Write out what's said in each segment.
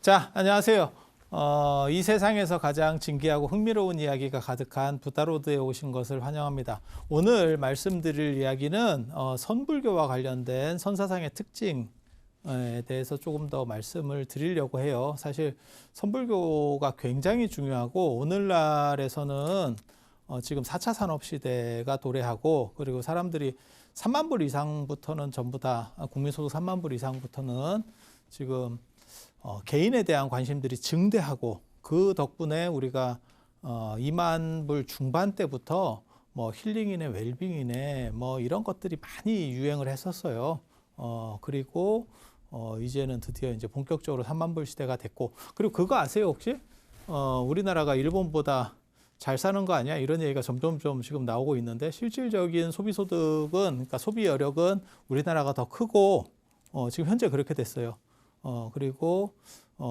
자, 안녕하세요. 이 세상에서 가장 진기하고 흥미로운 이야기가 가득한 부다로드에 오신 것을 환영합니다. 오늘 말씀드릴 이야기는 선불교와 관련된 선사상의 특징에 대해서 조금 더 말씀을 드리려고 해요. 사실 선불교가 굉장히 중요하고 오늘날에서는 지금 4차 산업시대가 도래하고, 그리고 사람들이 3만 불 이상부터는 전부 다, 국민소득 3만 불 이상부터는 지금 개인에 대한 관심들이 증대하고, 그 덕분에 우리가 2만 불 중반대부터 뭐 힐링이네 웰빙이네 뭐 이런 것들이 많이 유행을 했었어요. 그리고 이제는 드디어 이제 본격적으로 3만 불 시대가 됐고, 그리고 그거 아세요 혹시? 우리나라가 일본보다 잘 사는 거 아니야? 이런 얘기가 점점점 지금 나오고 있는데, 실질적인 소비 소득은, 그러니까 소비 여력은 우리나라가 더 크고, 지금 현재 그렇게 됐어요. 그리고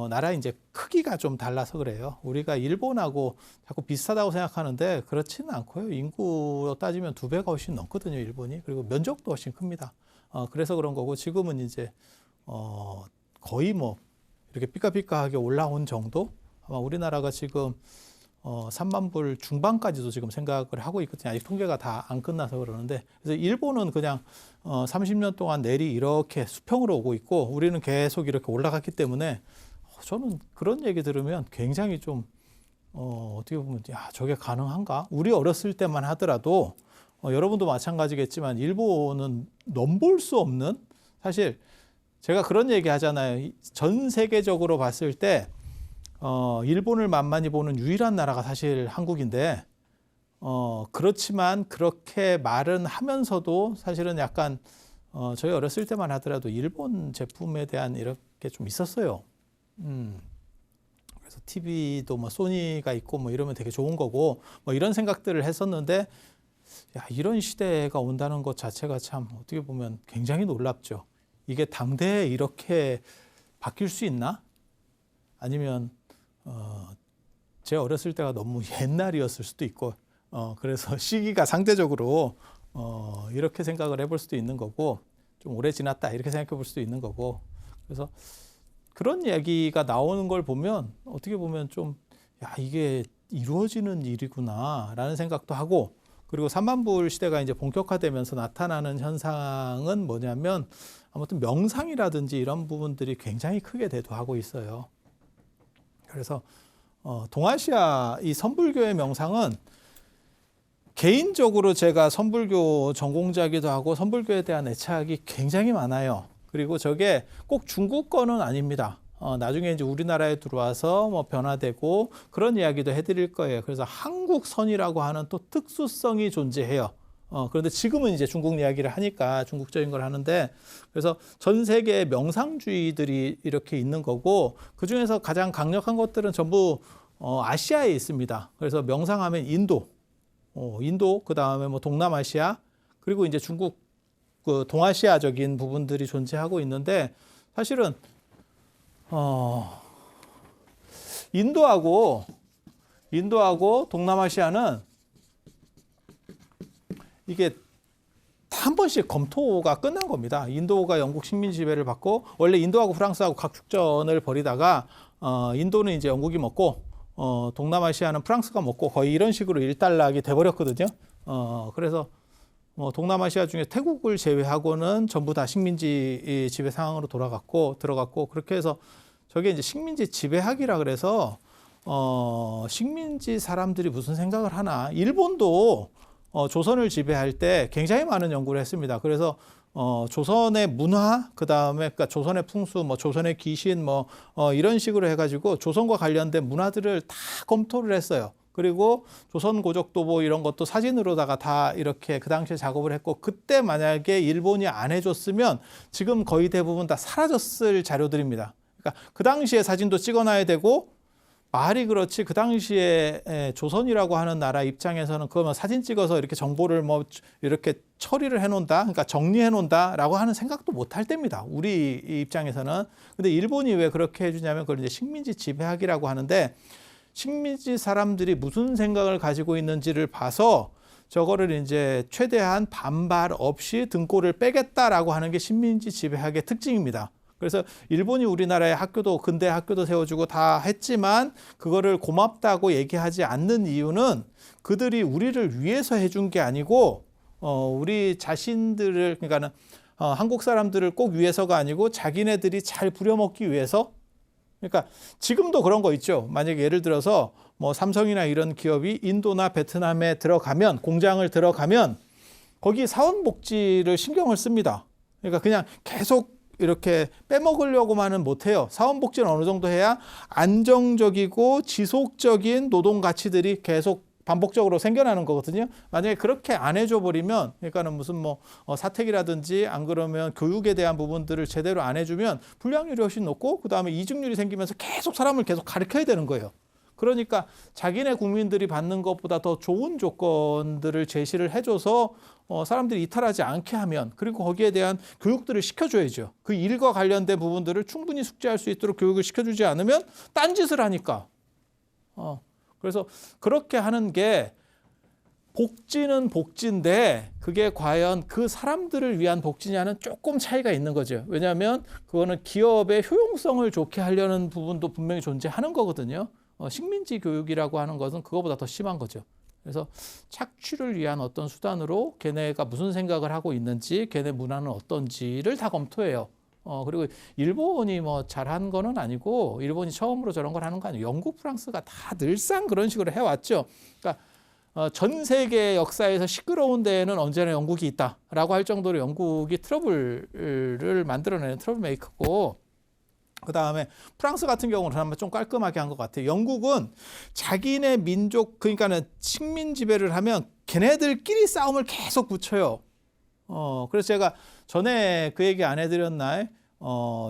나라 이제 크기가 좀 달라서 그래요. 우리가 일본하고 자꾸 비슷하다고 생각하는데 그렇지는 않고요. 인구 따지면 2배가 훨씬 넘거든요, 일본이. 그리고 면적도 훨씬 큽니다. 그래서 그런 거고, 지금은 이제 거의 뭐 이렇게 삐까삐까하게 올라온 정도? 아마 우리나라가 지금 3만 불 중반까지도 지금 생각을 하고 있거든요. 아직 통계가 다 안 끝나서 그러는데, 그래서 일본은 그냥 30년 동안 내리 이렇게 수평으로 오고 있고, 우리는 계속 이렇게 올라갔기 때문에 저는 그런 얘기 들으면 굉장히 좀 어떻게 보면 야, 저게 가능한가? 우리 어렸을 때만 하더라도 여러분도 마찬가지겠지만 일본은 넘볼 수 없는, 사실 제가 그런 얘기 하잖아요. 전 세계적으로 봤을 때 일본을 만만히 보는 유일한 나라가 사실 한국인데, 그렇지만 그렇게 말은 하면서도 사실은 약간 저희 어렸을 때만 하더라도 일본 제품에 대한 이렇게 좀 있었어요. 그래서 TV도 뭐 소니가 있고 뭐 이러면 되게 좋은 거고 뭐 이런 생각들을 했었는데, 야, 이런 시대가 온다는 것 자체가 참 어떻게 보면 굉장히 놀랍죠. 이게 당대에 이렇게 바뀔 수 있나? 아니면 제 어렸을 때가 너무 옛날이었을 수도 있고, 그래서 시기가 상대적으로 이렇게 생각을 해볼 수도 있는 거고, 좀 오래 지났다 이렇게 생각해 볼 수도 있는 거고, 그래서 그런 얘기가 나오는 걸 보면 어떻게 보면 좀, 야, 이게 이루어지는 일이구나 라는 생각도 하고, 그리고 3만 불 시대가 이제 본격화되면서 나타나는 현상은 뭐냐면, 아무튼 명상이라든지 이런 부분들이 굉장히 크게 대두하고 있어요. 그래서 동아시아 이 선불교의 명상은, 개인적으로 제가 선불교 전공자이기도 하고 선불교에 대한 애착이 굉장히 많아요. 그리고 저게 꼭 중국 거는 아닙니다. 나중에 이제 우리나라에 들어와서 뭐 변화되고 그런 이야기도 해드릴 거예요. 그래서 한국선이라고 하는 또 특수성이 존재해요. 그런데 지금은 이제 중국 이야기를 하니까 중국적인 걸 하는데, 그래서 전 세계의 명상주의들이 이렇게 있는 거고, 그 중에서 가장 강력한 것들은 전부 아시아에 있습니다. 그래서 명상하면 인도, 그 다음에 뭐 동남아시아, 그리고 이제 중국, 그 동아시아적인 부분들이 존재하고 있는데, 사실은 인도하고 동남아시아는 이게 한 번씩 검토가 끝난 겁니다. 인도가 영국 식민 지배를 받고, 원래 인도하고 프랑스하고 각축전을 벌이다가 인도는 이제 영국이 먹고 동남아시아는 프랑스가 먹고, 거의 이런 식으로 일단락이 돼버렸거든요. 그래서 뭐 동남아시아 중에 태국을 제외하고는 전부 다 식민지 지배 상황으로 들어갔고, 그렇게 해서 저게 이제 식민지 지배학이라 그래서 식민지 사람들이 무슨 생각을 하나. 일본도 조선을 지배할 때 굉장히 많은 연구를 했습니다. 그래서 조선의 문화, 그 다음에 그러니까 조선의 풍수, 뭐 조선의 귀신, 뭐 이런 식으로 해가지고 조선과 관련된 문화들을 다 검토를 했어요. 그리고 조선 고적도보 이런 것도 사진으로다가 다 이렇게 그 당시에 작업을 했고, 그때 만약에 일본이 안 해줬으면 지금 거의 대부분 다 사라졌을 자료들입니다. 그러니까 그 당시에 사진도 찍어놔야 되고, 말이 그렇지 그 당시에 조선이라고 하는 나라 입장에서는 그러면 사진 찍어서 이렇게 정보를 뭐 이렇게 처리를 해놓는다, 그러니까 정리해놓는다라고 하는 생각도 못 할 때입니다, 우리 입장에서는. 근데 일본이 왜 그렇게 해주냐면, 그걸 이제 식민지 지배학이라고 하는데, 식민지 사람들이 무슨 생각을 가지고 있는지를 봐서 저거를 이제 최대한 반발 없이 등골을 빼겠다라고 하는 게 식민지 지배학의 특징입니다. 그래서 일본이 우리나라에 학교도 근대 학교도 세워주고 다 했지만 그거를 고맙다고 얘기하지 않는 이유는 그들이 우리를 위해서 해준 게 아니고 우리 자신들을 그러니까는 한국 사람들을 꼭 위해서가 아니고 자기네들이 잘 부려먹기 위해서. 그러니까 지금도 그런 거 있죠. 만약에 예를 들어서 뭐 삼성이나 이런 기업이 인도나 베트남에 들어가면 공장을 들어가면 거기 사원복지를 신경을 씁니다. 그러니까 그냥 계속 이렇게 빼먹으려고만은 못해요. 사원복지는 어느 정도 해야 안정적이고 지속적인 노동 가치들이 계속 반복적으로 생겨나는 거거든요. 만약에 그렇게 안 해줘 버리면, 그러니까는 무슨 뭐 사택이라든지 안 그러면 교육에 대한 부분들을 제대로 안 해주면 불량률이 훨씬 높고 그 다음에 이직률이 생기면서 계속 사람을 계속 가르쳐야 되는 거예요. 그러니까 자기네 국민들이 받는 것보다 더 좋은 조건들을 제시를 해줘서 사람들이 이탈하지 않게 하면, 그리고 거기에 대한 교육들을 시켜줘야죠. 그 일과 관련된 부분들을 충분히 숙지할 수 있도록 교육을 시켜주지 않으면 딴짓을 하니까. 그래서 그렇게 하는 게 복지는 복지인데 그게 과연 그 사람들을 위한 복지냐는 조금 차이가 있는 거죠. 왜냐하면 그거는 기업의 효용성을 좋게 하려는 부분도 분명히 존재하는 거거든요. 식민지 교육이라고 하는 것은 그거보다 더 심한 거죠. 그래서 착취를 위한 어떤 수단으로 걔네가 무슨 생각을 하고 있는지, 걔네 문화는 어떤지를 다 검토해요. 그리고 일본이 뭐 잘한 거는 아니고, 일본이 처음으로 저런 걸 하는 거 아니에요. 영국, 프랑스가 다 늘상 그런 식으로 해왔죠. 그러니까 전 세계 역사에서 시끄러운 데에는 언제나 영국이 있다라고 할 정도로 영국이 트러블을 만들어내는 트러블 메이커고, 그 다음에 프랑스 같은 경우는 한번 좀 깔끔하게 한 것 같아요. 영국은 자기네 민족, 그러니까는 식민 지배를 하면 걔네들끼리 싸움을 계속 붙여요. 그래서 제가 전에 그 얘기 안 해드렸나요?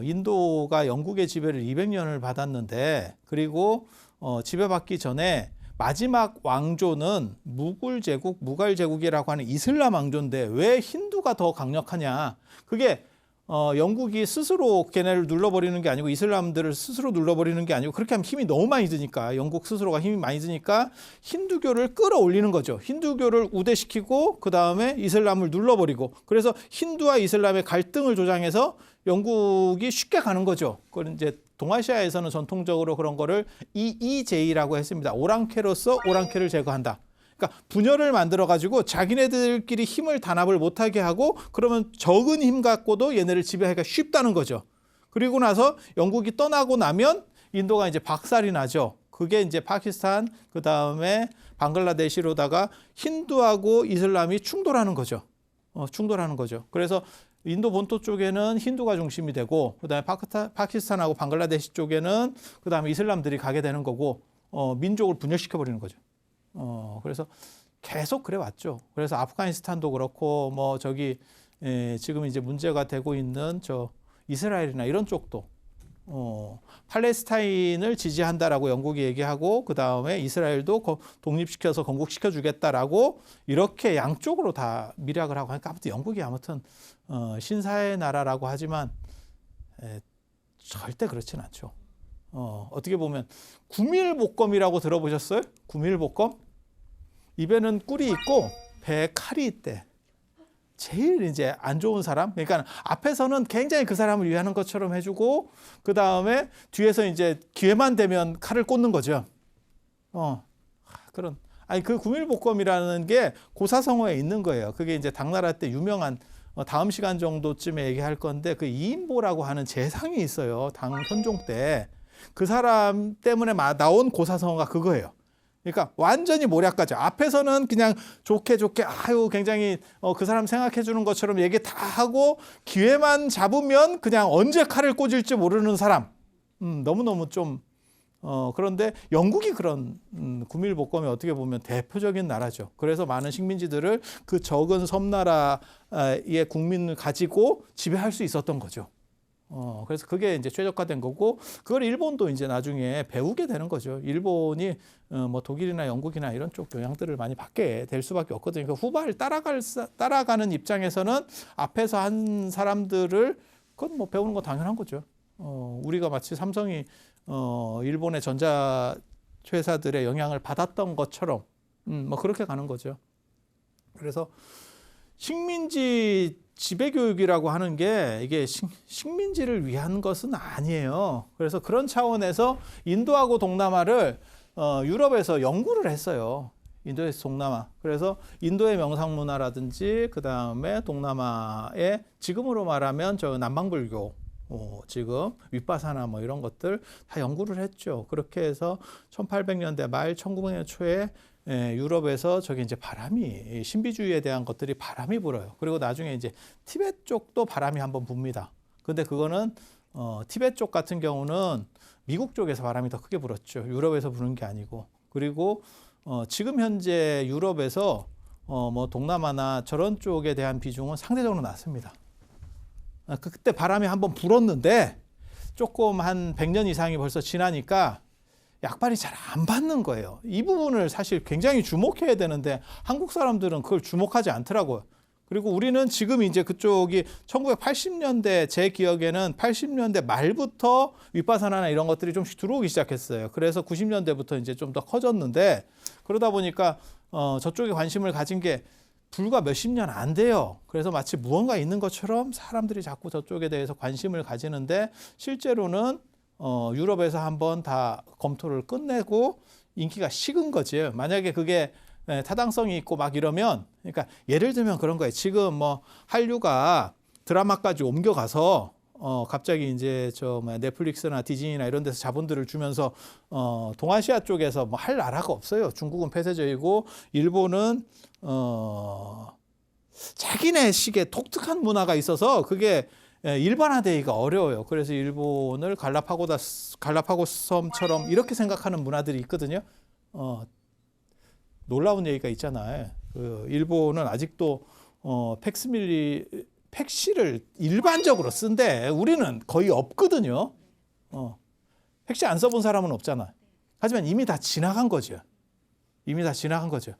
인도가 영국의 지배를 200년을 받았는데, 그리고 지배받기 전에 마지막 왕조는 무굴 제국, 무갈 제국이라고 하는 이슬람 왕조인데 왜 힌두가 더 강력하냐? 그게 영국이 스스로 걔네를 눌러버리는 게 아니고, 이슬람들을 스스로 눌러버리는 게 아니고, 그렇게 하면 힘이 너무 많이 드니까, 영국 스스로가 힘이 많이 드니까 힌두교를 끌어올리는 거죠. 힌두교를 우대시키고 그 다음에 이슬람을 눌러버리고, 그래서 힌두와 이슬람의 갈등을 조장해서 영국이 쉽게 가는 거죠. 그건 이제 동아시아에서는 전통적으로 그런 거를 EEJ라고 했습니다. 오랑캐로서 오랑캐를 제거한다. 그러니까 분열을 만들어가지고 자기네들끼리 힘을 단합을 못하게 하고, 그러면 적은 힘 갖고도 얘네를 지배하기가 쉽다는 거죠. 그리고 나서 영국이 떠나고 나면 인도가 이제 박살이 나죠. 그게 이제 파키스탄, 그 다음에 방글라데시로다가 힌두하고 이슬람이 충돌하는 거죠. 충돌하는 거죠. 그래서 인도 본토 쪽에는 힌두가 중심이 되고, 그 다음에 파키스탄하고 방글라데시 쪽에는 그 다음에 이슬람들이 가게 되는 거고, 민족을 분열시켜버리는 거죠. 그래서 계속 그래 왔죠. 그래서 아프가니스탄도 그렇고, 뭐 지금 이제 문제가 되고 있는 이스라엘이나 이런 쪽도 팔레스타인을 지지한다라고 영국이 얘기하고, 그 다음에 이스라엘도 독립시켜서 건국시켜 주겠다라고, 이렇게 양쪽으로 다 밀약을 하고 하니까 아무튼 영국이 아무튼 신사의 나라라고 하지만 절대 그렇진 않죠. 어떻게 보면 구밀복검이라고 들어보셨어요? 구밀복검? 입에는 꿀이 있고 배에 칼이 있대. 제일 이제 안 좋은 사람, 그러니까 앞에서는 굉장히 그 사람을 위하는 것처럼 해주고, 그 다음에 뒤에서 이제 기회만 되면 칼을 꽂는 거죠. 그 구밀복검이라는 게 고사성어에 있는 거예요. 그게 이제 당나라 때 유명한, 다음 시간 정도쯤에 얘기할 건데, 그 이인보라고 하는 재상이 있어요. 당 현종 때. 그 사람 때문에 나온 고사성어가 그거예요. 그러니까 완전히 몰약가죠. 앞에서는 그냥 좋게 굉장히 그 사람 생각해 주는 것처럼 얘기 다 하고, 기회만 잡으면 그냥 언제 칼을 꽂을지 모르는 사람. 너무너무 좀 그런데 영국이 그런 구밀복검이 어떻게 보면 대표적인 나라죠. 그래서 많은 식민지들을 그 적은 섬나라의 국민을 가지고 지배할 수 있었던 거죠. 그래서 그게 이제 최적화된 거고, 그걸 일본도 이제 나중에 배우게 되는 거죠. 일본이 뭐 독일이나 영국이나 이런 쪽 영향들을 많이 받게 될 수밖에 없거든요. 그러니까 후발 따라가는 입장에서는 앞에서 한 사람들을, 그건 뭐 배우는 거 당연한 거죠. 우리가 마치 삼성이 일본의 전자 회사들의 영향을 받았던 것처럼 뭐 그렇게 가는 거죠. 그래서 식민지 지배교육이라고 하는 게 이게 식민지를 위한 것은 아니에요. 그래서 그런 차원에서 인도하고 동남아를 유럽에서 연구를 했어요. 인도에서 동남아. 그래서 인도의 명상문화라든지 그 다음에 동남아의 지금으로 말하면 저 남방불교, 지금 윗바사나 뭐 이런 것들 다 연구를 했죠. 그렇게 해서 1800년대 말 1900년 초에 유럽에서 저기 이제 바람이 신비주의에 대한 것들이 바람이 불어요. 그리고 나중에 이제 티베트 쪽도 바람이 한번 붑니다. 근데 그거는 티베트 쪽 같은 경우는 미국 쪽에서 바람이 더 크게 불었죠. 유럽에서 부는 게 아니고. 그리고 지금 현재 유럽에서 뭐 동남아나 저런 쪽에 대한 비중은 상대적으로 낮습니다. 그때 바람이 한번 불었는데 조금 한 100년 이상이 벌써 지나니까 약발이 잘 안 받는 거예요. 이 부분을 사실 굉장히 주목해야 되는데 한국 사람들은 그걸 주목하지 않더라고요. 그리고 우리는 지금 이제 그쪽이 1980년대 제 기억에는 80년대 말부터 윗바사나나 이런 것들이 좀씩 들어오기 시작했어요. 그래서 90년대부터 이제 좀 더 커졌는데 그러다 보니까 저쪽에 관심을 가진 게 불과 몇십 년 안 돼요. 그래서 마치 무언가 있는 것처럼 사람들이 자꾸 저쪽에 대해서 관심을 가지는데 실제로는 유럽에서 한번 다 검토를 끝내고 인기가 식은 거지. 만약에 그게 타당성이 있고 막 이러면, 그러니까 예를 들면 그런 거예요. 지금 뭐 한류가 드라마까지 옮겨가서 갑자기 이제 넷플릭스나 디즈니나 이런 데서 자본들을 주면서 동아시아 쪽에서 뭐 할 나라가 없어요. 중국은 폐쇄적이고 일본은 자기네 식의 독특한 문화가 있어서 그게 일반화되기가 어려워요. 그래서 일본을 갈라파고스 섬처럼 이렇게 생각하는 문화들이 있거든요. 놀라운 얘기가 있잖아요. 그 일본은 아직도 팩시를 일반적으로 쓴대. 우리는 거의 없거든요. 팩시 안 써본 사람은 없잖아. 하지만 이미 다 지나간 거죠. 이미 다 지나간 거죠.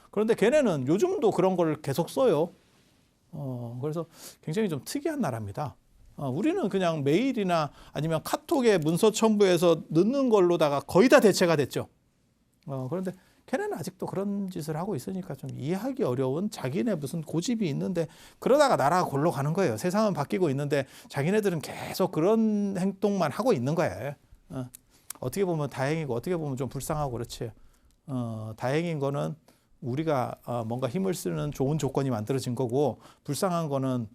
그런데 걔네는 요즘도 그런 걸 계속 써요. 그래서 굉장히 좀 특이한 나라입니다. 우리는 그냥 메일이나 아니면 카톡에 문서 첨부해서 넣는 걸로다가 거의 다 대체가 됐죠. 그런데 걔네는 아직도 그런 짓을 하고 있으니까 좀 이해하기 어려운 자기네 무슨 고집이 있는데 그러다가 나라가 골로 가는 거예요. 세상은 바뀌고 있는데 자기네들은 계속 그런 행동만 하고 있는 거예요. 어떻게 보면 다행이고 어떻게 보면 좀 불쌍하고 그렇지. 다행인 거는 우리가 뭔가 힘을 쓰는 좋은 조건이 만들어진 거고 불쌍한 거는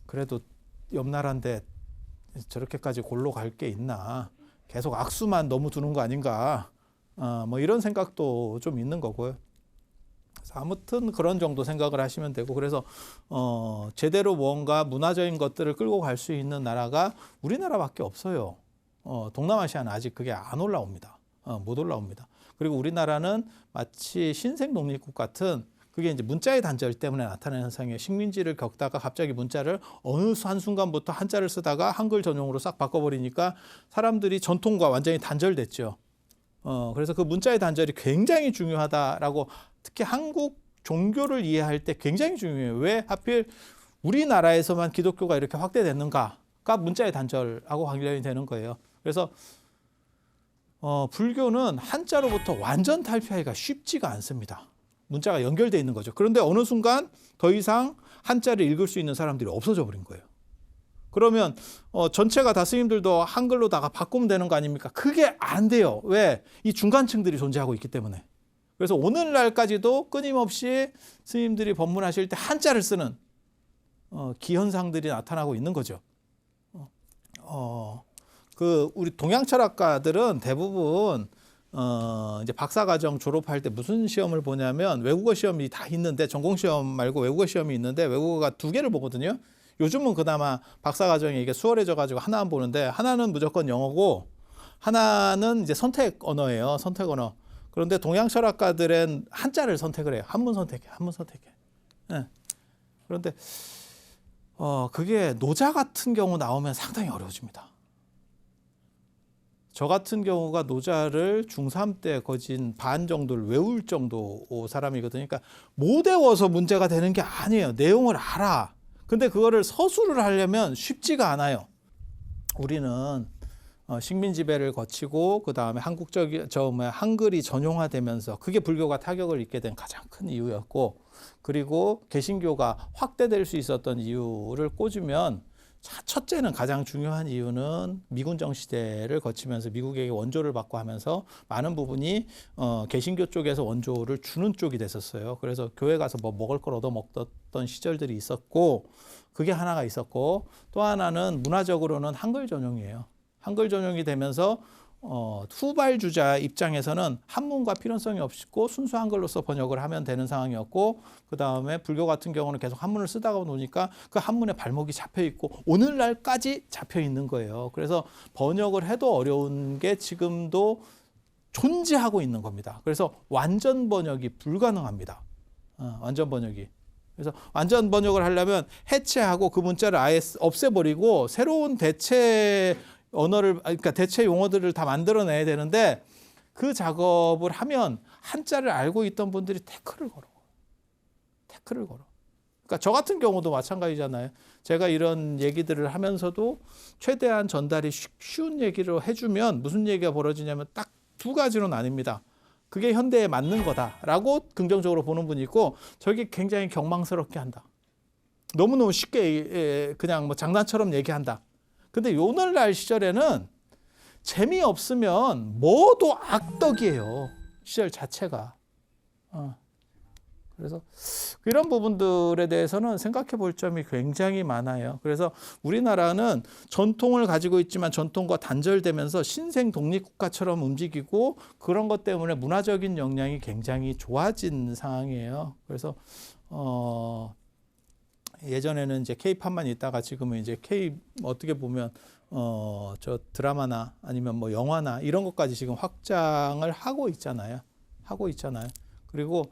그래도 옆 나라인데 저렇게까지 골로 갈 게 있나. 계속 악수만 너무 두는 거 아닌가. 뭐 이런 생각도 좀 있는 거고요. 그래서 아무튼 그런 정도 생각을 하시면 되고 그래서 제대로 뭔가 문화적인 것들을 끌고 갈 수 있는 나라가 우리나라밖에 없어요. 동남아시아는 아직 그게 안 올라옵니다. 못 올라옵니다. 그리고 우리나라는 마치 신생 독립국 같은 그게 이제 문자의 단절 때문에 나타나는 현상이에요. 식민지를 겪다가 갑자기 문자를 어느 한순간부터 한자를 쓰다가 한글 전용으로 싹 바꿔버리니까 사람들이 전통과 완전히 단절됐죠. 그래서 그 문자의 단절이 굉장히 중요하다라고 특히 한국 종교를 이해할 때 굉장히 중요해요. 왜 하필 우리나라에서만 기독교가 이렇게 확대됐는가가 문자의 단절하고 관련이 되는 거예요. 그래서 불교는 한자로부터 완전 탈피하기가 쉽지가 않습니다. 문자가 연결되어 있는 거죠. 그런데 어느 순간 더 이상 한자를 읽을 수 있는 사람들이 없어져 버린 거예요. 그러면 전체가 다 스님들도 한글로다가 바꾸면 되는 거 아닙니까? 그게 안 돼요. 왜? 이 중간층들이 존재하고 있기 때문에. 그래서 오늘날까지도 끊임없이 스님들이 법문하실 때 한자를 쓰는 기현상들이 나타나고 있는 거죠. 우리 동양 철학가들은 대부분 이제 박사과정 졸업할 때 무슨 시험을 보냐면 외국어 시험이 다 있는데 전공 시험 말고 외국어 시험이 있는데 외국어가 2개를 보거든요. 요즘은 그나마 박사과정이 이게 수월해져 가지고 하나만 보는데 하나는 무조건 영어고 하나는 이제 선택 언어예요. 선택 언어. 그런데 동양 철학가들은 한자를 선택을 해요. 한문 선택해. 네. 그런데 그게 노자 같은 경우 나오면 상당히 어려워집니다. 저 같은 경우가 노자를 중3 때 거진 반 정도를 외울 정도 사람이거든요. 그러니까 못 외워서 문제가 되는 게 아니에요. 내용을 알아. 근데 그거를 서술을 하려면 쉽지가 않아요. 우리는 식민 지배를 거치고 그 다음에 한글이 전용화되면서 그게 불교가 타격을 입게 된 가장 큰 이유였고, 그리고 개신교가 확대될 수 있었던 이유를 꼽으면 첫째는 가장 중요한 이유는 미군정 시대를 거치면서 미국에게 원조를 받고 하면서 많은 부분이 개신교 쪽에서 원조를 주는 쪽이 됐었어요. 그래서 교회 가서 뭐 먹을 걸 얻어 먹던 시절들이 있었고, 그게 하나가 있었고, 또 하나는 문화적으로는 한글 전용이에요. 한글 전용이 되면서 후발주자 입장에서는 한문과 필연성이 없고 순수 한글로서 번역을 하면 되는 상황이었고, 그 다음에 불교 같은 경우는 계속 한문을 쓰다가 노니까 그 한문에 발목이 잡혀 있고 오늘날까지 잡혀 있는 거예요. 그래서 번역을 해도 어려운 게 지금도 존재하고 있는 겁니다. 그래서 완전 번역이 불가능합니다. 완전 번역이. 그래서 완전 번역을 하려면 해체하고 그 문자를 아예 없애버리고 새로운 대체 언어를, 그러니까 대체 용어들을 다 만들어내야 되는데, 그 작업을 하면 한자를 알고 있던 분들이 태클을 걸어. 그러니까 저 같은 경우도 마찬가지잖아요. 제가 이런 얘기들을 하면서도 최대한 전달이 쉬운 얘기로 해주면 무슨 얘기가 벌어지냐면 딱 두 가지로 나뉩니다. 그게 현대에 맞는 거다라고 긍정적으로 보는 분이 있고, 저게 굉장히 경망스럽게 한다. 너무너무 쉽게 그냥 뭐 장난처럼 얘기한다. 근데 오늘날 시절에는 재미없으면 뭐도 악덕이에요. 시절 자체가. 그래서 이런 부분들에 대해서는 생각해 볼 점이 굉장히 많아요. 그래서 우리나라는 전통을 가지고 있지만 전통과 단절되면서 신생 독립국가처럼 움직이고, 그런 것 때문에 문화적인 역량이 굉장히 좋아진 상황이에요. 그래서 예전에는 이제 K-팝만 있다가 지금은 이제 어떻게 보면 저 드라마나 아니면 뭐 영화나 이런 것까지 지금 확장을 하고 있잖아요. 그리고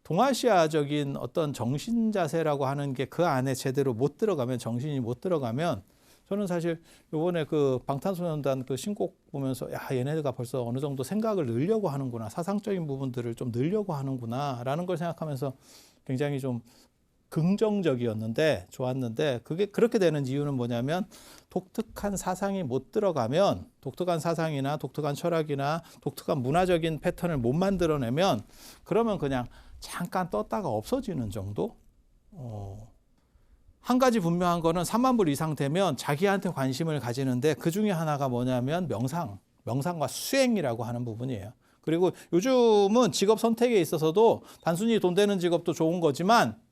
동아시아적인 어떤 정신 자세라고 하는 게 그 안에 제대로 못 들어가면, 정신이 못 들어가면, 저는 사실 요번에 그 방탄소년단 그 신곡 보면서 야, 얘네가 벌써 어느 정도 생각을 늘려고 하는구나, 사상적인 부분들을 좀 늘려고 하는구나라는 걸 생각하면서 굉장히 좀 긍정적이었는데, 좋았는데, 그게 그렇게 되는 이유는 뭐냐면, 독특한 사상이 못 들어가면, 독특한 사상이나 독특한 철학이나 독특한 문화적인 패턴을 못 만들어내면, 그러면 그냥 잠깐 떴다가 없어지는 정도? 한 가지 분명한 거는 3만 불 이상 되면 자기한테 관심을 가지는데, 그 중에 하나가 뭐냐면 명상과 수행이라고 하는 부분이에요. 그리고 요즘은 직업 선택에 있어서도 단순히 돈 되는 직업도 좋은 거지만,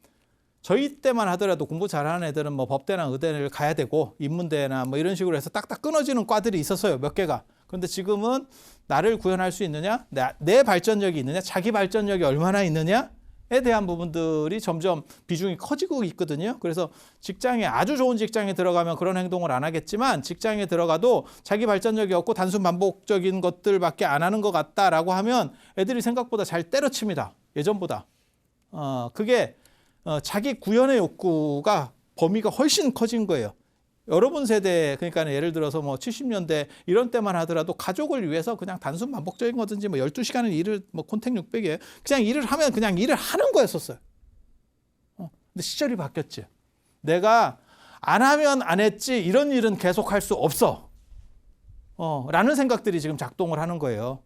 저희 때만 하더라도 공부 잘하는 애들은 뭐 법대나 의대를 가야 되고 인문대나 뭐 이런 식으로 해서 딱딱 끊어지는 과들이 있었어요. 몇 개가. 그런데 지금은 나를 구현할 수 있느냐, 내 발전력이 있느냐, 자기 발전력이 얼마나 있느냐에 대한 부분들이 점점 비중이 커지고 있거든요. 그래서 직장에, 아주 좋은 직장에 들어가면 그런 행동을 안 하겠지만, 직장에 들어가도 자기 발전력이 없고 단순 반복적인 것들밖에 안 하는 것 같다라고 하면 애들이 생각보다 잘 때려칩니다. 예전보다. 그게 자기 구현의 욕구가 범위가 훨씬 커진 거예요. 여러분 세대, 그러니까 예를 들어서 뭐 70년대 이런 때만 하더라도 가족을 위해서 그냥 단순 반복적인 거든지 뭐 12시간을 일을 뭐 콘택 600에 그냥 일을 하면 그냥 일을 하는 거였었어요. 근데 시절이 바뀌었지. 내가 안 하면 안 했지 이런 일은 계속 할 수 없어. 라는 생각들이 지금 작동을 하는 거예요.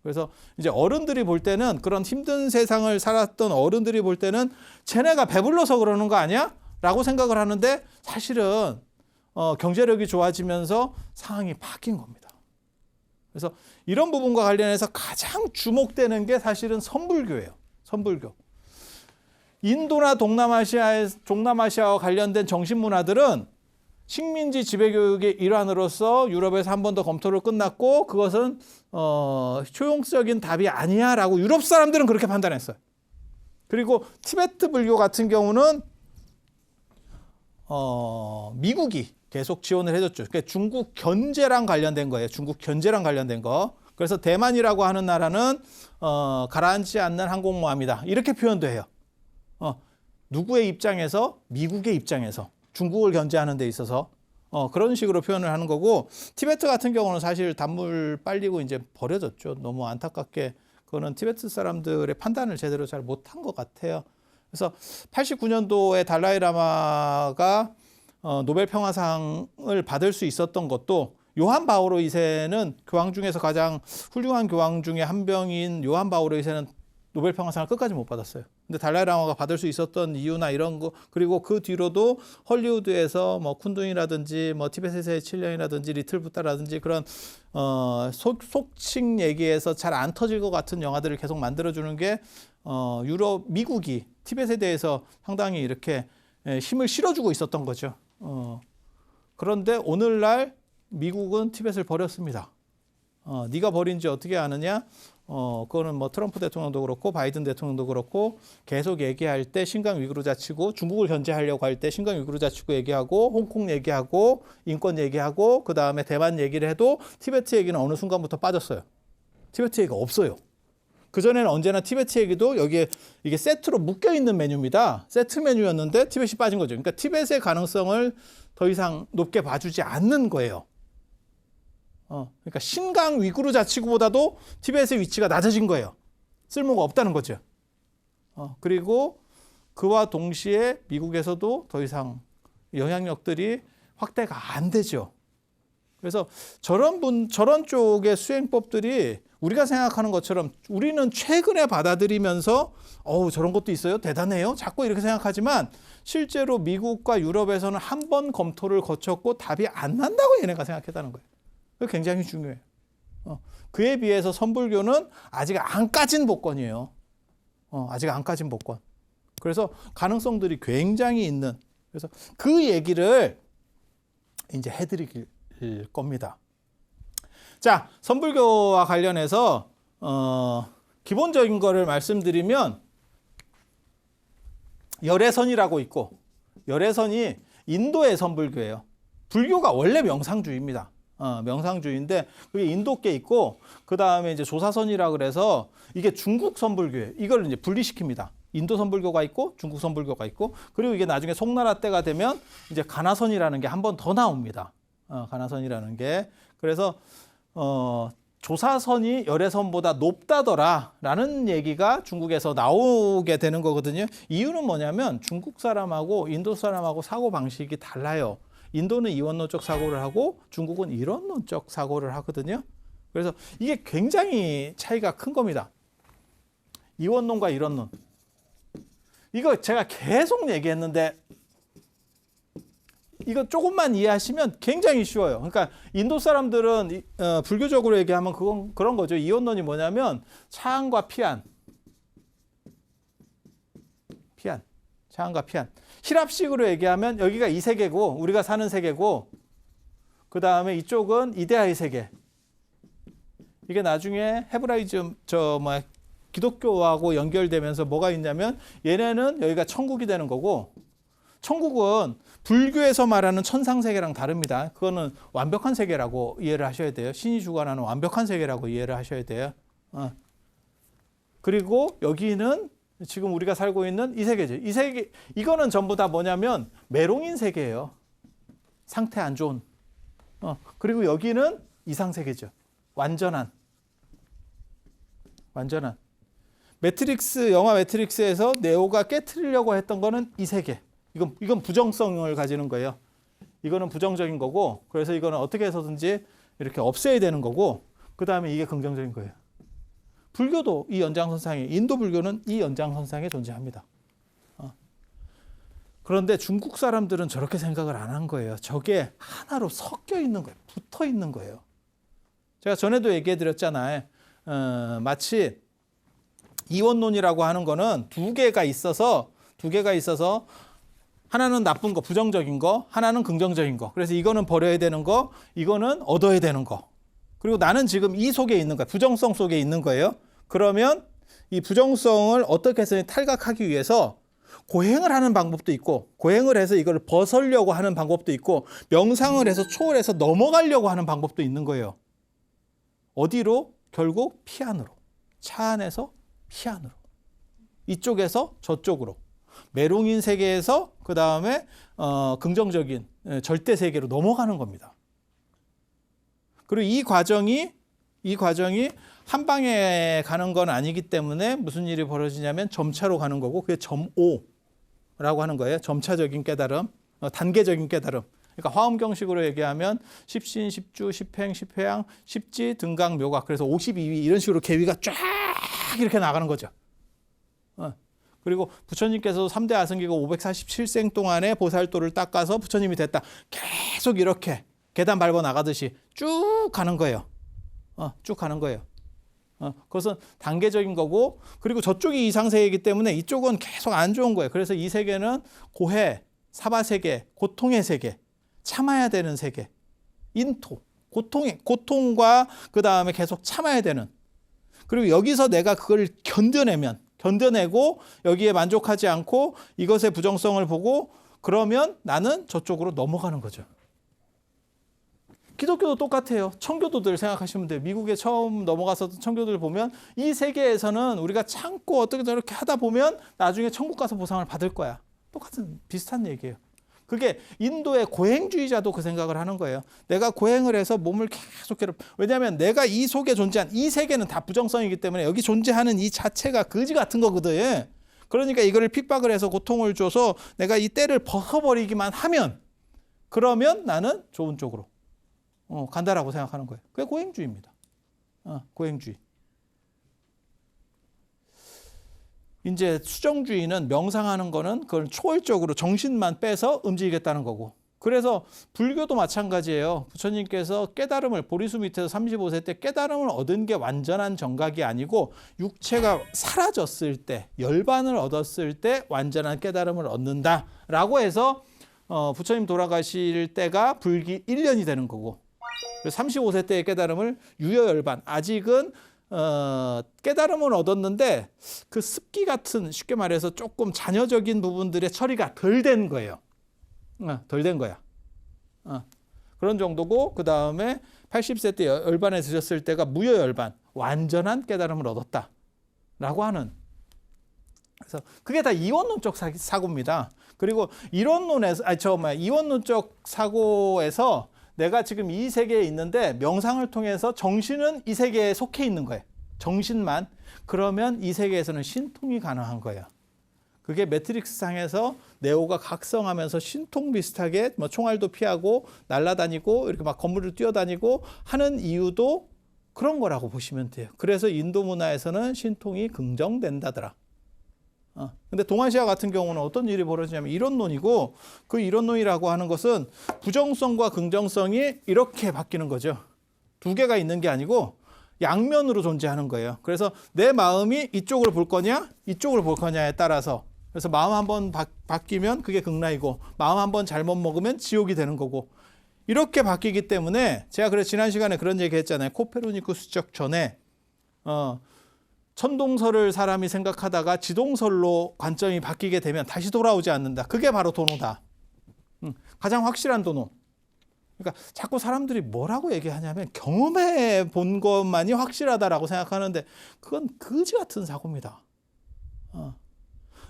그래서 이제 어른들이 볼 때는, 그런 힘든 세상을 살았던 어른들이 볼 때는 쟤네가 배불러서 그러는 거 아니야? 라고 생각을 하는데, 사실은 경제력이 좋아지면서 상황이 바뀐 겁니다. 그래서 이런 부분과 관련해서 가장 주목되는 게 사실은 선불교예요. 선불교. 인도나 동남아시아와 관련된 정신문화들은 식민지 지배교육의 일환으로서 유럽에서 한 번 더 검토를 끝났고, 그것은 효용적인 답이 아니야 라고 유럽 사람들은 그렇게 판단했어요. 그리고 티베트 불교 같은 경우는 미국이 계속 지원을 해줬죠. 그러니까 중국 견제랑 관련된 거예요. 중국 견제랑 관련된 거. 그래서 대만이라고 하는 나라는 가라앉지 않는 항공모함이다, 이렇게 표현도 해요. 누구의 입장에서? 미국의 입장에서. 중국을 견제하는 데 있어서 그런 식으로 표현을 하는 거고, 티베트 같은 경우는 사실 단물 빨리고 이제 버려졌죠. 너무 안타깝게 그거는 티베트 사람들의 판단을 제대로 잘 못한 것 같아요. 그래서 89년도에 달라이 라마가 노벨 평화상을 받을 수 있었던 것도 요한 바오로 2세는 교황 중에서 가장 훌륭한 교황 중에 한 명인 요한 바오로 2세는 노벨 평화상을 끝까지 못 받았어요. 근데 달라이라마가 받을 수 있었던 이유나 이런 거, 그리고 그 뒤로도 헐리우드에서 뭐 쿤둥이라든지 뭐 티베트의 7년이라든지 리틀 부다라든지 그런 속칭 얘기에서 잘 안 터질 것 같은 영화들을 계속 만들어주는 게 유럽, 미국이 티벳에 대해서 상당히 이렇게 힘을 실어주고 있었던 거죠. 그런데 오늘날 미국은 티벳을 버렸습니다. 네가 버린지 어떻게 아느냐? 그거는 뭐 트럼프 대통령도 그렇고 바이든 대통령도 그렇고 계속 얘기할 때 신강 위구르 자치구, 중국을 견제하려고 할 때 신강 위구르 자치구 얘기하고 홍콩 얘기하고 인권 얘기하고 그 다음에 대만 얘기를 해도 티베트 얘기는 어느 순간부터 빠졌어요. 티베트 얘기가 없어요. 그전에는 언제나 티베트 얘기도 여기에 이게 세트로 묶여 있는 메뉴입니다. 세트 메뉴였는데 티벳이 빠진 거죠. 그러니까 티벳의 가능성을 더 이상 높게 봐주지 않는 거예요. 그러니까 신강 위구르 자치구보다도 티벳의 위치가 낮아진 거예요. 쓸모가 없다는 거죠. 그리고 그와 동시에 미국에서도 더 이상 영향력들이 확대가 안 되죠. 그래서 저런 쪽의 수행법들이 우리가 생각하는 것처럼 우리는 최근에 받아들이면서 저런 것도 있어요? 대단해요? 자꾸 이렇게 생각하지만 실제로 미국과 유럽에서는 한 번 검토를 거쳤고 답이 안 난다고 얘네가 생각했다는 거예요. 굉장히 중요해요. 그에 비해서 선불교는 아직 안 까진 복권이에요. 아직 안 까진 복권. 그래서 가능성들이 굉장히 있는. 그래서 그 얘기를 이제 해드릴 겁니다. 자, 선불교와 관련해서 기본적인 거를 말씀드리면 열애선이라고 있고, 열애선이 인도의 선불교예요. 불교가 원래 명상주의입니다. 명상주의인데 그게 인도께 있고, 그 다음에 이제 조사선이라 그래서 이게 중국 선불교예요. 이걸 이제 분리시킵니다. 인도 선불교가 있고 중국 선불교가 있고, 그리고 이게 나중에 송나라 때가 되면 이제 가나선이라는 게 한 번 더 나옵니다. 가나선이라는 게. 그래서 조사선이 열애선보다 높다더라라는 얘기가 중국에서 나오게 되는 거거든요. 이유는 뭐냐면 중국 사람하고 인도 사람하고 사고 방식이 달라요. 인도는 이원론적 사고를 하고 중국은 이원론적 사고를 하거든요. 그래서 이게 굉장히 차이가 큰 겁니다. 이원론과 이원론. 이거 제가 계속 얘기했는데 이거 조금만 이해하시면 굉장히 쉬워요. 그러니까 인도 사람들은 불교적으로 얘기하면 그런 거죠. 이원론이 뭐냐면 차안과 피안. 차안과 피안. 히랍식으로 얘기하면 여기가 이 세계고 우리가 사는 세계고, 그 다음에 이쪽은 이데아의 세계. 이게 나중에 헤브라이즘 기독교하고 연결되면서 뭐가 있냐면 얘네는 여기가 천국이 되는 거고, 천국은 불교에서 말하는 천상 세계랑 다릅니다. 그거는 완벽한 세계라고 이해를 하셔야 돼요. 신이 주관하는 완벽한 세계라고 이해를 하셔야 돼요. 그리고 여기는 지금 우리가 살고 있는 이 세계죠. 이 세계, 이거는 전부 다 뭐냐면 메롱인 세계예요. 상태 안 좋은. 그리고 여기는 이상 세계죠. 완전한. 영화 매트릭스에서 네오가 깨트리려고 했던 거는 이 세계. 이건 부정성을 가지는 거예요. 이거는 부정적인 거고, 그래서 이거는 어떻게 해서든지 이렇게 없애야 되는 거고, 그 다음에 이게 긍정적인 거예요. 불교도 이 연장선상에, 인도 불교는 이 연장선상에 존재합니다. 그런데 중국 사람들은 저렇게 생각을 안 한 거예요. 저게 하나로 섞여 있는 거예요. 붙어 있는 거예요. 제가 전에도 얘기해 드렸잖아요. 마치 이원론이라고 하는 거는 두 개가 있어서 하나는 나쁜 거, 부정적인 거, 하나는 긍정적인 거. 그래서 이거는 버려야 되는 거, 이거는 얻어야 되는 거. 그리고 나는 지금 이 속에 있는 거야. 부정성 속에 있는 거예요. 그러면 이 부정성을 어떻게 해서 탈각하기 위해서 고행을 하는 방법도 있고, 고행을 해서 이걸 벗으려고 하는 방법도 있고, 명상을 해서 초월해서 넘어가려고 하는 방법도 있는 거예요. 어디로? 결국 피안으로. 차 안에서 피안으로. 이쪽에서 저쪽으로. 메롱인 세계에서 그 다음에 긍정적인 절대 세계로 넘어가는 겁니다. 그리고 이 과정이 한 방에 가는 건 아니기 때문에 무슨 일이 벌어지냐면 점차로 가는 거고, 그게 점오라고 하는 거예요. 점차적인 깨달음, 단계적인 깨달음. 그러니까 화엄경식으로 얘기하면 십신, 십주, 십행, 십회양, 십지, 등강, 묘각. 그래서 52위 이런 식으로 계위가 쫙 이렇게 나가는 거죠. 그리고 부처님께서 3대 아승기고 547생 동안에 보살도를 닦아서 부처님이 됐다. 계속 이렇게 계단 밟아 나가듯이 쭉 가는 거예요. 쭉 가는 거예요. 그것은 단계적인 거고, 그리고 저쪽이 이상세계이기 때문에 이쪽은 계속 안 좋은 거예요. 그래서 이 세계는 고해, 사바세계, 고통의 세계, 참아야 되는 세계, 인토, 고통과 그 다음에 계속 참아야 되는. 그리고 여기서 내가 그걸 견뎌내고 여기에 만족하지 않고 이것의 부정성을 보고 그러면 나는 저쪽으로 넘어가는 거죠. 기독교도 똑같아요. 청교도들 생각하시면 돼요. 미국에 처음 넘어갔었던 청교도들 보면 이 세계에서는 우리가 참고 어떻게 저렇게 하다 보면 나중에 천국 가서 보상을 받을 거야. 똑같은 비슷한 얘기예요. 그게 인도의 고행주의자도 그 생각을 하는 거예요. 내가 고행을 해서 몸을 계속 왜냐하면 내가 이 속에 존재한 이 세계는 다 부정성이기 때문에 여기 존재하는 이 자체가 거지 같은 거거든. 그러니까 이거를 핍박을 해서 고통을 줘서 내가 이 때를 벗어버리기만 하면 그러면 나는 좋은 쪽으로 간다라고 생각하는 거예요. 그게 고행주의입니다. 고행주의. 이제 수정주의는 명상하는 거는 그걸 초월적으로 정신만 빼서 움직이겠다는 거고. 그래서 불교도 마찬가지예요. 부처님께서 깨달음을 보리수 밑에서 35세 때 깨달음을 얻은 게 완전한 정각이 아니고 육체가 사라졌을 때, 열반을 얻었을 때 완전한 깨달음을 얻는다라고 해서 부처님 돌아가실 때가 불기 1년이 되는 거고, 35세 때의 깨달음을 유여열반, 아직은 깨달음을 얻었는데 그 습기 같은, 쉽게 말해서 조금 잔여적인 부분들의 처리가 덜 된 거예요. 덜 된 거야. 그런 정도고, 그 다음에 80세 때 열반에 드셨을 때가 무여열반, 완전한 깨달음을 얻었다라고 하는. 그래서 그게 다 이원론적 사고입니다. 그리고 이원론적 사고에서 내가 지금 이 세계에 있는데 명상을 통해서 정신은 이 세계에 속해 있는 거예요. 정신만. 그러면 이 세계에서는 신통이 가능한 거예요. 그게 매트릭스 상에서 네오가 각성하면서 신통 비슷하게 뭐 총알도 피하고 날아다니고 이렇게 막 건물을 뛰어다니고 하는 이유도 그런 거라고 보시면 돼요. 그래서 인도 문화에서는 신통이 긍정된다더라. 근데 동아시아 같은 경우는 어떤 일이 벌어지냐면 이론론이고, 그 이론론이라고 하는 것은 부정성과 긍정성이 이렇게 바뀌는 거죠. 두 개가 있는 게 아니고 양면으로 존재하는 거예요. 그래서 내 마음이 이쪽을 볼 거냐 이쪽을 볼 거냐에 따라서, 그래서 마음 한번 바뀌면 그게 극락이고 마음 한번 잘못 먹으면 지옥이 되는 거고, 이렇게 바뀌기 때문에 제가 그래서 지난 시간에 그런 얘기 했잖아요. 코페르니쿠스적 전에 천동설을 사람이 생각하다가 지동설로 관점이 바뀌게 되면 다시 돌아오지 않는다. 그게 바로 도노다. 가장 확실한 도노. 그러니까 자꾸 사람들이 뭐라고 얘기하냐면 경험해 본 것만이 확실하다라고 생각하는데 그건 거지 같은 사고입니다.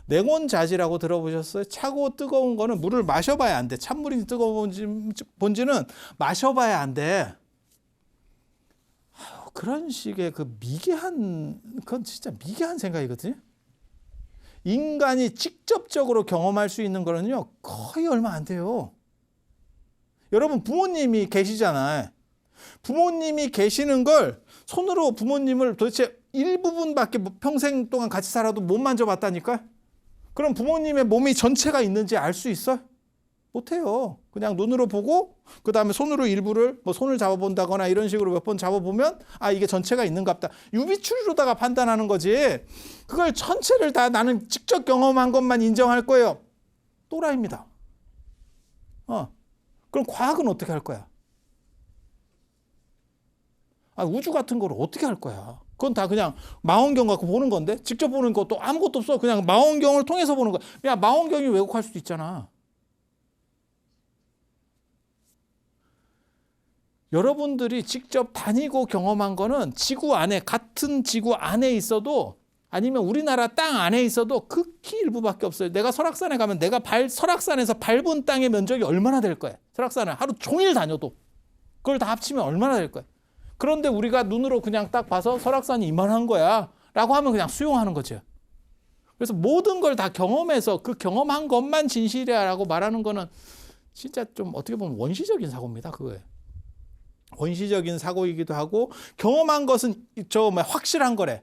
냉온자지라고 들어보셨어요? 차고 뜨거운 거는 물을 마셔봐야 안 돼. 찬물이 뜨거운지는 마셔봐야 안 돼. 그런 식의 그 그건 진짜 미개한 생각이거든요. 인간이 직접적으로 경험할 수 있는 거는요, 거의 얼마 안 돼요. 여러분, 부모님이 계시잖아요. 부모님이 계시는 걸 손으로 부모님을 도대체 일부분밖에 평생 동안 같이 살아도 못 만져봤다니까? 그럼 부모님의 몸이 전체가 있는지 알 수 있어? 못해요. 그냥 눈으로 보고 그 다음에 손으로 일부를 손을 잡아본다거나 이런 식으로 몇 번 잡아보면 이게 전체가 있는가 보다. 유비추리로다가 판단하는 거지. 그걸 전체를 다 나는 직접 경험한 것만 인정할 거예요. 또라이입니다. 그럼 과학은 어떻게 할 거야? 우주 같은 걸 어떻게 할 거야? 그건 다 그냥 망원경 갖고 보는 건데, 직접 보는 것도 아무것도 없어. 그냥 망원경을 통해서 보는 거야. 야, 망원경이 왜곡할 수도 있잖아. 여러분들이 직접 다니고 경험한 거는 지구 안에, 같은 지구 안에 있어도, 아니면 우리나라 땅 안에 있어도 극히 일부밖에 없어요. 내가 설악산에 가면 내가 설악산에서 밟은 땅의 면적이 얼마나 될 거야? 설악산을 하루 종일 다녀도 그걸 다 합치면 얼마나 될 거야? 그런데 우리가 눈으로 그냥 딱 봐서 설악산이 이만한 거야 라고 하면 그냥 수용하는 거죠. 그래서 모든 걸 다 경험해서 그 경험한 것만 진실이야 라고 말하는 거는 진짜 좀 어떻게 보면 원시적인 사고입니다. 그거예요. 원시적인 사고이기도 하고 경험한 것은 확실한 거래.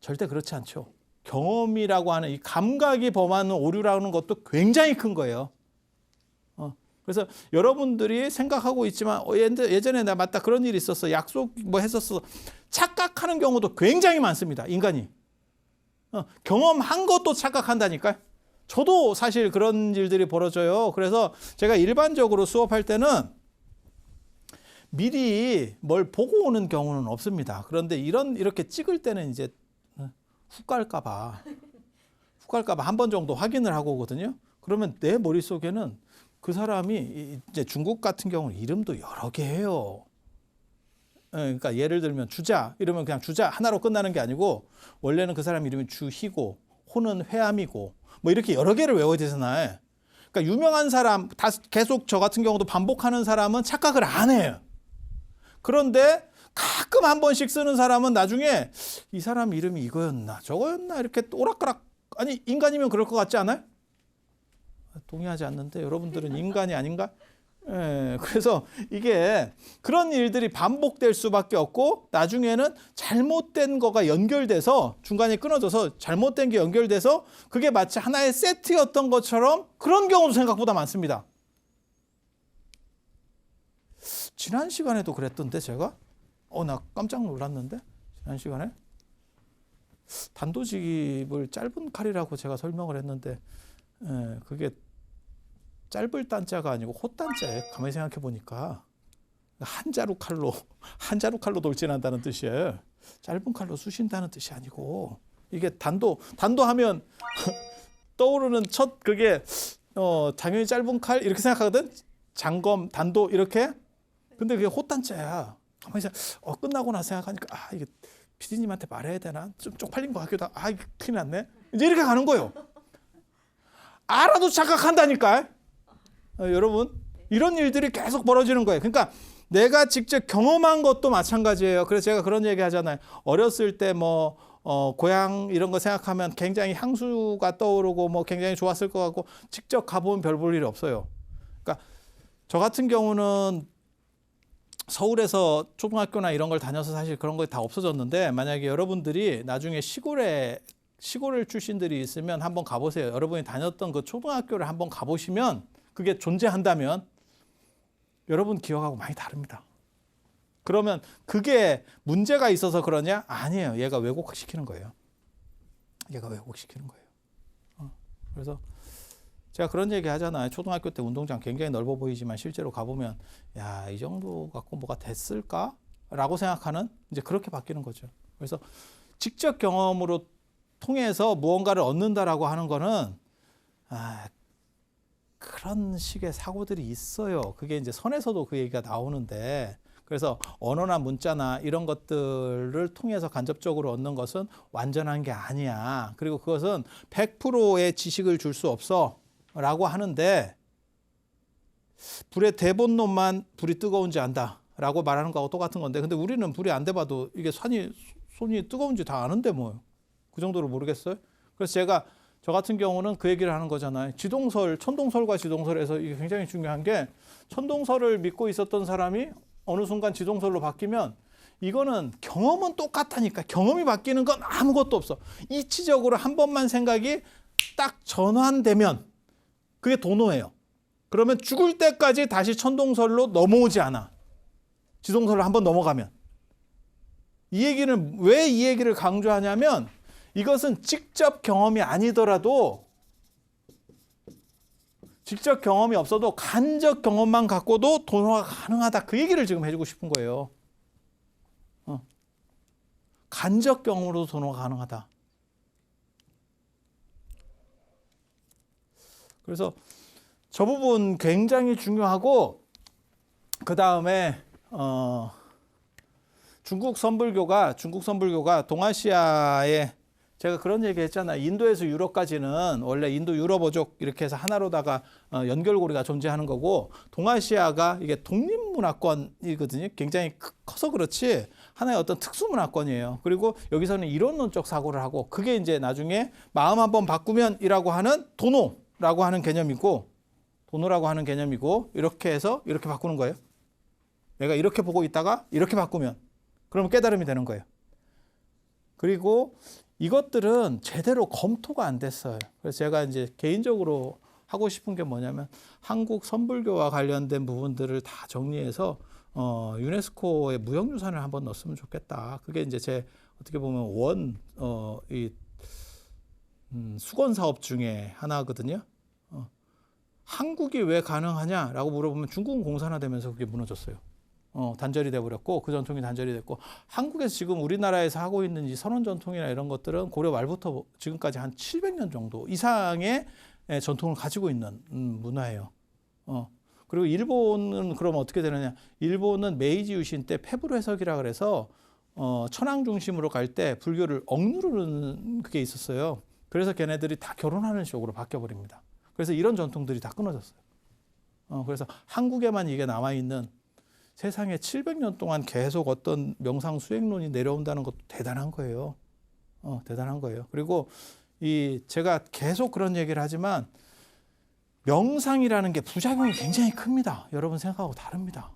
절대 그렇지 않죠. 경험이라고 하는 이 감각이 범하는 오류라는 것도 굉장히 큰 거예요. 그래서 여러분들이 생각하고 있지만 예전에 나 맞다 그런 일이 있었어. 약속 뭐 했었어. 착각하는 경우도 굉장히 많습니다. 인간이. 경험한 것도 착각한다니까요. 저도 사실 그런 일들이 벌어져요. 그래서 제가 일반적으로 수업할 때는 미리 뭘 보고 오는 경우는 없습니다. 그런데 이렇게 찍을 때는 이제 훅 갈까봐 한 번 정도 확인을 하고 오거든요. 그러면 내 머릿속에는 그 사람이 이제 중국 같은 경우는 이름도 여러 개 해요. 그러니까 예를 들면 주자 이러면 그냥 주자 하나로 끝나는 게 아니고 원래는 그 사람 이름이 주희고 호는 회암이고 뭐 이렇게 여러 개를 외워야 되잖아요. 그러니까 유명한 사람 다 계속 저 같은 경우도 반복하는 사람은 착각을 안 해요. 그런데 가끔 한 번씩 쓰는 사람은 나중에 이 사람 이름이 이거였나 저거였나 이렇게 오락가락 아니 인간이면 그럴 것 같지 않아요? 동의하지 않는데 여러분들은 인간이 아닌가? 예, 그래서 이게 그런 일들이 반복될 수밖에 없고 나중에는 잘못된 거가 연결돼서 중간에 끊어져서 잘못된 게 연결돼서 그게 마치 하나의 세트였던 것처럼 그런 경우도 생각보다 많습니다. 지난 시간에도 그랬던데 제가 나 깜짝 놀랐는데 지난 시간에 단도직입을 짧은 칼이라고 제가 설명을 했는데 그게 짧을 단자가 아니고 호단자예요. 가만히 생각해 보니까 한자루 칼로 돌진한다는 뜻이에요. 짧은 칼로 쑤신다는 뜻이 아니고 이게 단도 하면 떠오르는 첫 그게 당연히 짧은 칼 이렇게 생각하거든. 장검, 단도 이렇게. 근데 그게 호단자야. 가만히 생각, 끝나고 나서 생각하니까 이게 PD님한테 말해야 되나? 좀 쪽팔린 것 같기도 하고 이게 큰일 났네. 이제 이렇게 가는 거예요. 알아도 착각한다니까. 여러분 이런 일들이 계속 벌어지는 거예요. 그러니까 내가 직접 경험한 것도 마찬가지예요. 그래서 제가 그런 얘기 하잖아요. 어렸을 때 고향 이런 거 생각하면 굉장히 향수가 떠오르고 굉장히 좋았을 것 같고 직접 가보면 별 볼 일이 없어요. 그러니까 저 같은 경우는 서울에서 초등학교나 이런 걸 다녀서 사실 그런 거 다 없어졌는데 만약에 여러분들이 나중에 시골 출신들이 있으면 한번 가보세요. 여러분이 다녔던 그 초등학교를 한번 가보시면 그게 존재한다면 여러분 기억하고 많이 다릅니다. 그러면 그게 문제가 있어서 그러냐? 아니에요. 얘가 왜곡시키는 거예요. 그래서 제가 그런 얘기 하잖아요. 초등학교 때 운동장 굉장히 넓어 보이지만 실제로 가보면 이 정도 갖고 뭐가 됐을까? 라고 생각하는 이제 그렇게 바뀌는 거죠. 그래서 직접 경험으로 통해서 무언가를 얻는다라고 하는 거는 그런 식의 사고들이 있어요. 그게 이제 선에서도 그 얘기가 나오는데 그래서 언어나 문자나 이런 것들을 통해서 간접적으로 얻는 것은 완전한 게 아니야. 그리고 그것은 100%의 지식을 줄 수 없어 라고 하는데 불의 대본론만 불이 뜨거운지 안다 라고 말하는 거하고 똑같은 건데 근데 우리는 불이 안 돼봐도 이게 손이 뜨거운지 다 아는데 그 정도로 모르겠어요? 그래서 제가 저 같은 경우는 그 얘기를 하는 거잖아요. 천동설과 지동설에서 이게 굉장히 중요한 게 천동설을 믿고 있었던 사람이 어느 순간 지동설로 바뀌면 이거는 경험은 똑같다니까. 경험이 바뀌는 건 아무것도 없어. 이치적으로 한 번만 생각이 딱 전환되면 그게 도노예요. 그러면 죽을 때까지 다시 천동설로 넘어오지 않아. 지동설로 한 번 넘어가면. 왜 이 얘기를 강조하냐면 이것은 직접 경험이 아니더라도 직접 경험이 없어도 간접 경험만 갖고도 도노가 가능하다. 그 얘기를 지금 해주고 싶은 거예요. 간접 경험으로도 도노가 가능하다. 그래서 저 부분 굉장히 중요하고 그 다음에 중국 선불교가 동아시아에 제가 그런 얘기 했잖아요. 인도에서 유럽까지는 원래 인도 유럽어족 이렇게 해서 하나로다가 연결고리가 존재하는 거고 동아시아가 이게 독립문화권이거든요. 굉장히 커서 그렇지 하나의 어떤 특수문화권이에요. 그리고 여기서는 이론론적 사고를 하고 그게 이제 나중에 마음 한번 바꾸면이라고 하는 도노라고 하는 개념이고 도노라고 하는 개념이고 이렇게 해서 이렇게 바꾸는 거예요. 내가 이렇게 보고 있다가 이렇게 바꾸면 그러면 깨달음이 되는 거예요. 그리고 이것들은 제대로 검토가 안 됐어요. 그래서 제가 이제 개인적으로 하고 싶은 게 뭐냐면 한국 선불교와 관련된 부분들을 다 정리해서 유네스코의 무형유산을 한번 넣었으면 좋겠다. 그게 이제 제 어떻게 보면 수건 사업 중에 하나거든요. 한국이 왜 가능하냐라고 물어보면 중국은 공산화되면서 그게 무너졌어요. 단절이 돼버렸고 그 전통이 단절이 됐고 한국에서 지금 우리나라에서 하고 있는 이 선원 전통이나 이런 것들은 고려 말부터 지금까지 한 700년 정도 이상의 전통을 가지고 있는 문화예요. 그리고 일본은 그럼 어떻게 되느냐? 일본은 메이지 유신 때 페브로 해석이라 그래서 천황 중심으로 갈 때 불교를 억누르는 그게 있었어요. 그래서 걔네들이 다 결혼하는 쪽으로 바뀌어 버립니다. 그래서 이런 전통들이 다 끊어졌어요. 그래서 한국에만 이게 남아 있는 세상에 700년 동안 계속 어떤 명상 수행론이 내려온다는 것도 대단한 거예요. 대단한 거예요. 그리고 제가 계속 그런 얘기를 하지만 명상이라는 게 부작용이 굉장히 큽니다. 여러분 생각하고 다릅니다.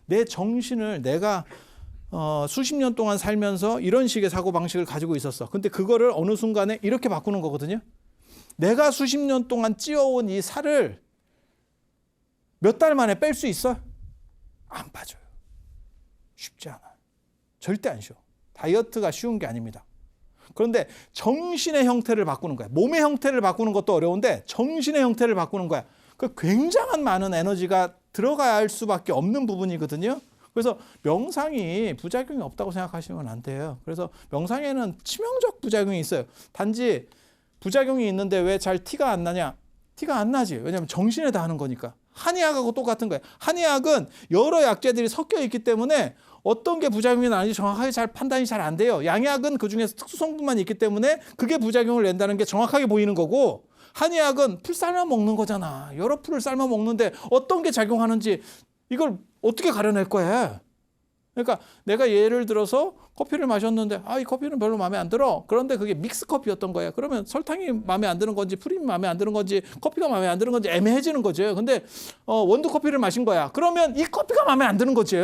내 정신을 내가 수십 년 동안 살면서 이런 식의 사고방식을 가지고 있었어. 근데 그거를 어느 순간에 이렇게 바꾸는 거거든요. 내가 수십 년 동안 찌어온 이 살을 몇 달 만에 뺄 수 있어? 안 빠져요. 쉽지 않아요. 절대 안 쉬워. 다이어트가 쉬운 게 아닙니다. 그런데 정신의 형태를 바꾸는 거야. 몸의 형태를 바꾸는 것도 어려운데 정신의 형태를 바꾸는 거야. 그 굉장한 많은 에너지가 들어갈 수밖에 없는 부분이거든요. 그래서 명상이 부작용이 없다고 생각하시면 안 돼요. 그래서 명상에는 치명적 부작용이 있어요. 단지 부작용이 있는데 왜 잘 티가 안 나냐? 티가 안 나지. 왜냐하면 정신에 다 하는 거니까. 한의학하고 똑같은 거예요. 한의학은 여러 약재들이 섞여 있기 때문에 어떤 게 부작용이 나는지 정확하게 잘 판단이 잘 안 돼요. 양약은 그중에서 특수 성분만 있기 때문에 그게 부작용을 낸다는 게 정확하게 보이는 거고 한의학은 풀 삶아 먹는 거잖아. 여러 풀을 삶아 먹는데 어떤 게 작용하는지 이걸 어떻게 가려낼 거야. 그러니까 내가 예를 들어서 커피를 마셨는데 이 커피는 별로 마음에 안 들어. 그런데 그게 믹스 커피였던 거야. 그러면 설탕이 마음에 안 드는 건지 프림이 마음에 안 드는 건지 커피가 마음에 안 드는 건지 애매해지는 거죠. 근데 원두 커피를 마신 거야. 그러면 이 커피가 마음에 안 드는 거지.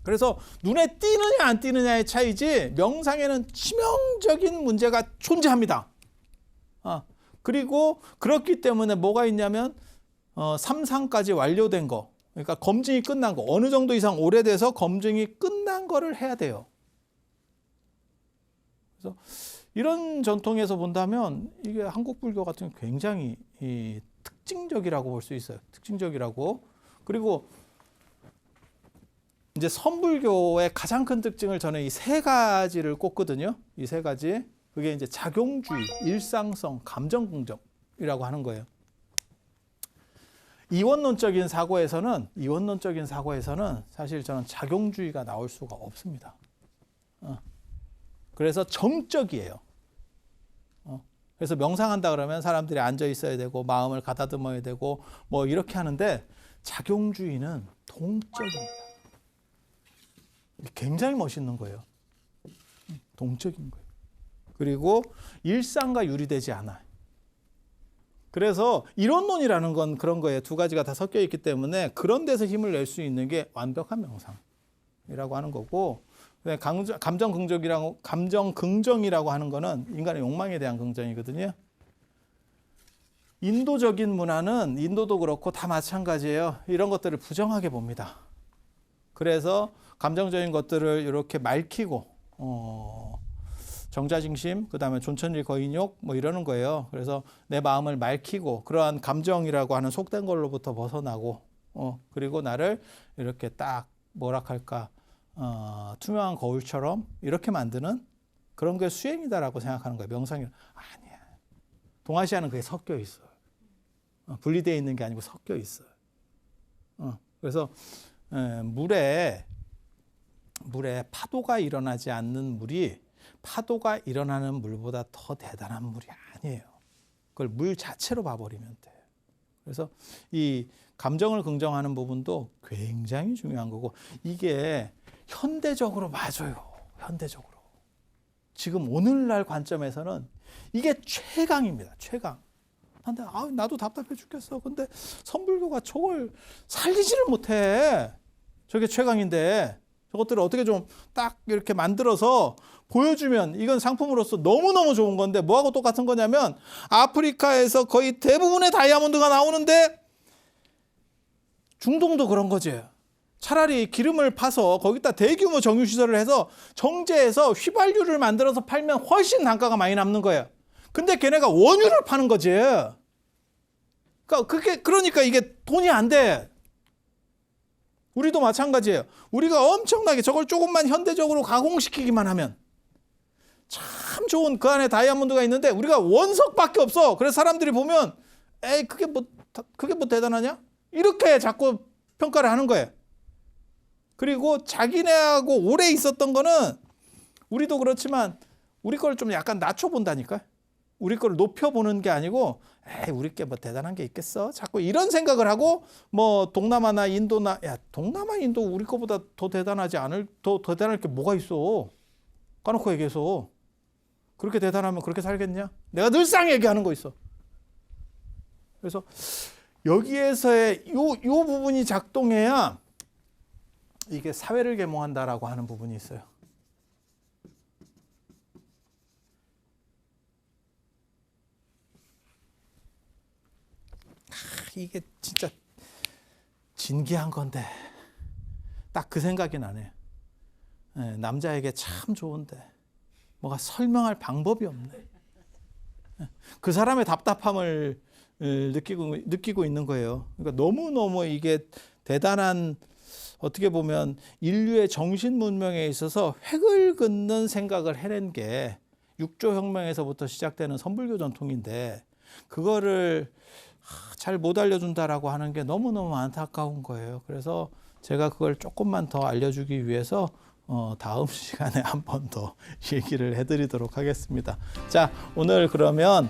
그래서 눈에 띄느냐 안 띄느냐의 차이지 명상에는 치명적인 문제가 존재합니다. 그리고 그렇기 때문에 뭐가 있냐면 3상까지 완료된 거. 그러니까 검증이 끝난 거. 어느 정도 이상 오래돼서 검증이 끝난 거를 해야 돼요. 그래서 이런 전통에서 본다면 이게 한국 불교 같은 경우 굉장히 특징적이라고 볼 수 있어요. 특징적이라고. 그리고 이제 선불교의 가장 큰 특징을 저는 이 세 가지를 꼽거든요. 이 세 가지. 그게 이제 작용주의, 일상성, 감정긍정이라고 하는 거예요. 이원론적인 사고에서는 사실 저는 작용주의가 나올 수가 없습니다. 그래서 정적이에요. 그래서 명상한다 그러면 사람들이 앉아 있어야 되고 마음을 가다듬어야 되고 뭐 이렇게 하는데 작용주의는 동적입니다. 굉장히 멋있는 거예요. 동적인 거예요. 그리고 일상과 유리되지 않아요. 그래서 이론론이라는 건 그런 거예요. 두 가지가 다 섞여 있기 때문에 그런 데서 힘을 낼 수 있는 게 완벽한 명상이라고 하는 거고, 감정 긍정이라고 하는 거는 인간의 욕망에 대한 긍정이거든요. 인도적인 문화는 인도도 그렇고 다 마찬가지예요. 이런 것들을 부정하게 봅니다. 그래서 감정적인 것들을 이렇게 말키고 정자징심, 그다음에 존천일 거인욕 뭐 이러는 거예요. 그래서 내 마음을 말키고 그러한 감정이라고 하는 속된 걸로부터 벗어나고 그리고 나를 이렇게 딱 뭐라 할까 투명한 거울처럼 이렇게 만드는 그런 게 수행이다라고 생각하는 거예요. 명상이 아니야. 동아시아는 그게 섞여 있어요. 분리되어 있는 게 아니고 섞여 있어요. 그래서 물에 파도가 일어나지 않는 물이 파도가 일어나는 물보다 더 대단한 물이 아니에요. 그걸 물 자체로 봐버리면 돼요. 그래서 이 감정을 긍정하는 부분도 굉장히 중요한 거고, 이게 현대적으로 맞아요. 현대적으로. 지금 오늘날 관점에서는 이게 최강입니다. 최강. 근데 나도 답답해 죽겠어. 근데 선불교가 저걸 살리지를 못해. 저게 최강인데 저것들을 어떻게 좀 딱 이렇게 만들어서 보여주면 이건 상품으로서 너무너무 좋은 건데 뭐하고 똑같은 거냐면 아프리카에서 거의 대부분의 다이아몬드가 나오는데 중동도 그런 거지. 차라리 기름을 파서 거기다 대규모 정유시설을 해서 정제해서 휘발유를 만들어서 팔면 훨씬 단가가 많이 남는 거예요. 근데 걔네가 원유를 파는 거지. 그러니까 이게 돈이 안 돼. 우리도 마찬가지예요. 우리가 엄청나게 저걸 조금만 현대적으로 가공시키기만 하면 참 좋은 그 안에 다이아몬드가 있는데 우리가 원석밖에 없어. 그래서 사람들이 보면 에이 그게 뭐 대단하냐? 이렇게 자꾸 평가를 하는 거예요. 그리고 자기네하고 오래 있었던 거는 우리도 그렇지만 우리 걸 좀 약간 낮춰본다니까. 우리 걸 높여보는 게 아니고 에이 우리 게 뭐 대단한 게 있겠어. 자꾸 이런 생각을 하고 뭐 동남아나 인도나 동남아 인도 우리 거보다 더 대단할 게 뭐가 있어. 까놓고 얘기해서. 그렇게 대단하면 그렇게 살겠냐? 내가 늘상 얘기하는 거 있어. 그래서 여기에서의 요 부분이 작동해야 이게 사회를 계몽한다라고 하는 부분이 있어요. 이게 진짜 진기한 건데 딱 그 생각이 나네. 남자에게 참 좋은데 뭐가 설명할 방법이 없네. 그 사람의 답답함을 느끼고 있는 거예요. 그러니까 너무너무 이게 대단한 어떻게 보면 인류의 정신 문명에 있어서 획을 긋는 생각을 해낸 게 육조혁명에서부터 시작되는 선불교 전통인데 그거를 잘 못 알려준다라고 하는 게 너무너무 안타까운 거예요. 그래서 제가 그걸 조금만 더 알려주기 위해서 다음 시간에 한 번 더 얘기를 해드리도록 하겠습니다. 자, 오늘 그러면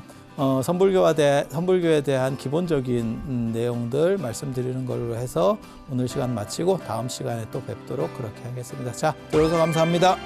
선불교에 대한 기본적인 내용들 말씀드리는 걸로 해서 오늘 시간 마치고 다음 시간에 또 뵙도록 그렇게 하겠습니다. 자, 들어줘서 감사합니다.